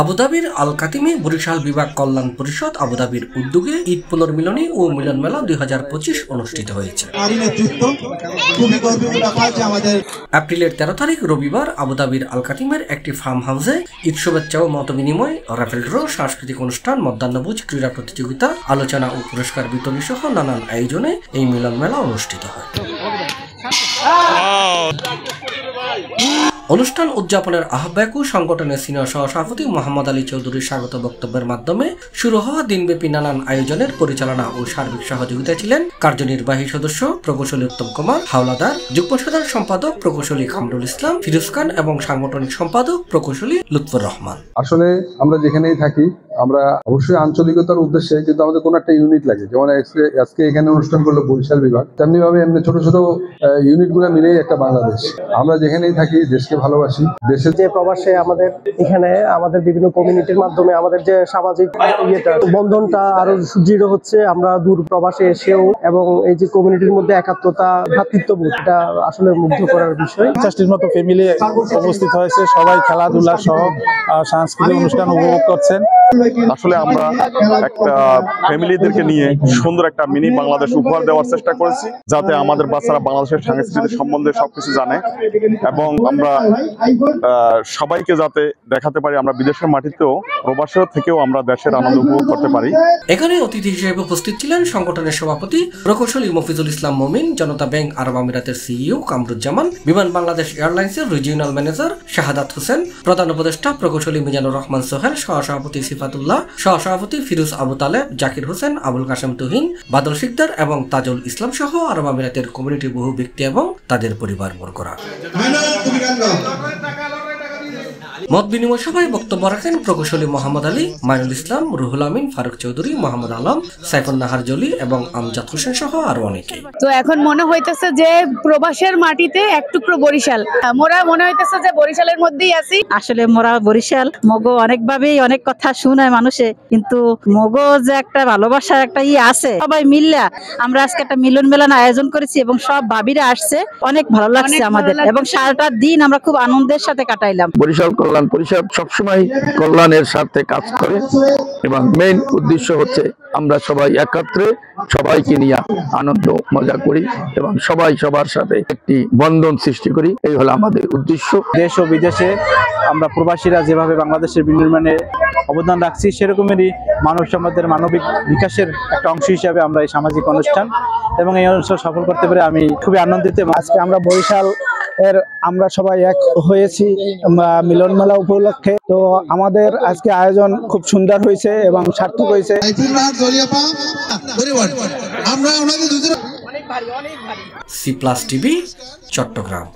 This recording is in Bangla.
আবুধাবির আল কাতিমে বরিশাল বিভাগ কল্যাণ পরিষদ আবুধাবির উদ্যোগে ঈদ পুনর্মিলনী ও মিলন মেলা 2025 অনুষ্ঠিত হয়েছে। এপ্রিলের 13 তারিখ রবিবার আবুধাবির আল কাতিমের একটি ফার্ম হাউসে ঈদ শুভেচ্ছা ও মত বিনিময়, রাফেল ড্র, সাংস্কৃতিক অনুষ্ঠান, মধ্যাহ্নভোজ, ক্রীড়া প্রতিযোগিতা, আলোচনা ও পুরস্কার বিতরণী সহ নানান আয়োজনে এই মিলন মেলা অনুষ্ঠিত হয়। অনুষ্ঠান উদযাপনের আহ্বায়ক ও সংগঠনের সিনিয়র সহসভাপতি মোহাম্মদ আলী চৌধুরীর স্বাগত বক্তব্যের মাধ্যমে শুরু হওয়া দিনব্যাপী নানান আয়োজনের পরিচালনা ও সার্বিক সহযোগিতায় ছিলেন কার্যনির্বাহী সদস্য প্রকৌশলী উত্তম কুমার হাওলাদার, যুগ্ম সাধারণ সম্পাদক প্রকৌশলী কামরুল ইসলাম, ফিরোজ খান এবং সাংগঠনিক সম্পাদক প্রকৌশলী লুৎফর রহমান। আসলে আমরা যেখানেই থাকি আমরা অবশ্যই আঞ্চলিকতার উদ্দেশ্যে কিন্তু আমাদের কোনো একটা ইউনিট লাগে, যেমন আজকে এখানে অনুষ্ঠান করলো বরিশাল বিভাগ, তেমনি ভাবে এমনি ছোট ছোট ইউনিট গুলো মিলেই একটা বাংলাদেশ। আমরা যেখানেই থাকি দেশকে ভালোবাসি। দেশের যে প্রবাসে আমাদের এখানে আমাদের বিভিন্ন কমিউনিটির মাধ্যমে আমাদের যে সামাজিক বন্ধনটা আরো সুদৃঢ় হচ্ছে। আমরা দূর প্রবাসে এসেও এবং এই যে কমিউনিটির মধ্যে একাত্মতা, ভ্রাতৃত্ববোধ, এটা আসলে মুগ্ধ করার বিষয়। 50টির মতো ফ্যামিলি উপস্থিত হয়েছে, সবাই খেলাধুলা সহ সাংস্কৃতিক অনুষ্ঠান উপভোগ করছেন। আসলে আমরা একটা ফ্যামিলিদেরকে নিয়ে সুন্দর একটা মিনি বাংলাদেশ উপহার দেওয়ার চেষ্টা করেছি, যাতে আমাদের বাচ্চারা বাংলাদেশের সংস্কৃতি সম্বন্ধে সবকিছু জানে এবং আমরা সবাইকে যাতে দেখাতে পারি আমরা বিদেশের মাটিতেও প্রবাসী থেকেও আমরা দেশের আনন্দ উপভোগ করতে পারি। এখানে অতিথি হিসেবে উপস্থিত ছিলেন সংগঠনের সভাপতি প্রকৌশলী মফিজুল ইসলাম মমিন, জনতা ব্যাংক আরব আমিরাতের সিইও কামরুজ্জামান, বিমান বাংলাদেশ এয়ারলাইন্সের রিজিওনাল ম্যানেজার শাহাদাত হোসেন, প্রধান উপদেষ্টা প্রকৌশলী মিজানুর রহমান সোহেল, সহসভাপতি সিফাতুল্লাহ, সহসভাপতি ফিরোজ আবু তালেব, জাকির হোসেন, আবুল কাশেম তুহিন, বাদল শিকদার এবং তাজুল ইসলাম সহ আরব আমিরাতের কমিউনিটির বহু ব্যক্তি এবং তাদের পরিবারবর্গরা। মত বিনিময় সভায় বক্তব্য রাখেন প্রকৌশলী মোহাম্মদ আলী, মাইনুল ইসলাম, রুহুল আমিন, ফারুক চৌধুরী, মোহাম্মদ আলম, সাইফুন নাহার জলি এবং আমজাদ হোসেন সহ আরো অনেকে। তো এখন মনে হইতেছে যে প্রবাসের মাটিতে এক টুকরো বরিশাল, মোরা মনে হইতেছে যে বরিশালের মধ্যেই আছি। আসলে মোরা বরিশাল, মগো অনেকভাবেই অনেক কথা শুনায় মানুষে, কিন্তু মগো যে একটা ভালোবাসার একটা আছে, সবাই মিললা আমরা আজকে একটা মিলন মেলান আয়োজন করেছি এবং সব ভাবিরা আসছে, অনেক ভালো লাগছে আমাদের এবং সারাটা দিন আমরা খুব আনন্দের সাথে কাটাইলাম। বরিশাল কল্যাণ পরিষদ সবসময় কল্যাণের স্বার্থে কাজ করে এবং মেইন উদ্দেশ্য হচ্ছে আমরা সবাই একত্রে সবাইকে নিয়ে আনন্দ মজা করি এবং সবাই সবার সাথে একটি বন্ধন সৃষ্টি করি, এই হলো আমাদের উদ্দেশ্য। দেশ ও বিদেশে আমরা প্রবাসীরা যেভাবে বাংলাদেশের বিনির্মাণে অবদান রাখছি, সেরকমেরই মানব সমাজের মানবিক বিকাশের একটা অংশ হিসাবে আমরা এই সামাজিক অনুষ্ঠান এবং এই অনুষ্ঠান সফল করতে পেরে আমি খুবই আনন্দিত। আজকে আমরা বরিশাল আমরা সবাই এক হয়েছি মিলন মেলা উপলক্ষে। তো আমাদের আজকে আয়োজন খুব সুন্দর হয়েছে এবং সার্থক হয়েছে। C+ TV Chittagong.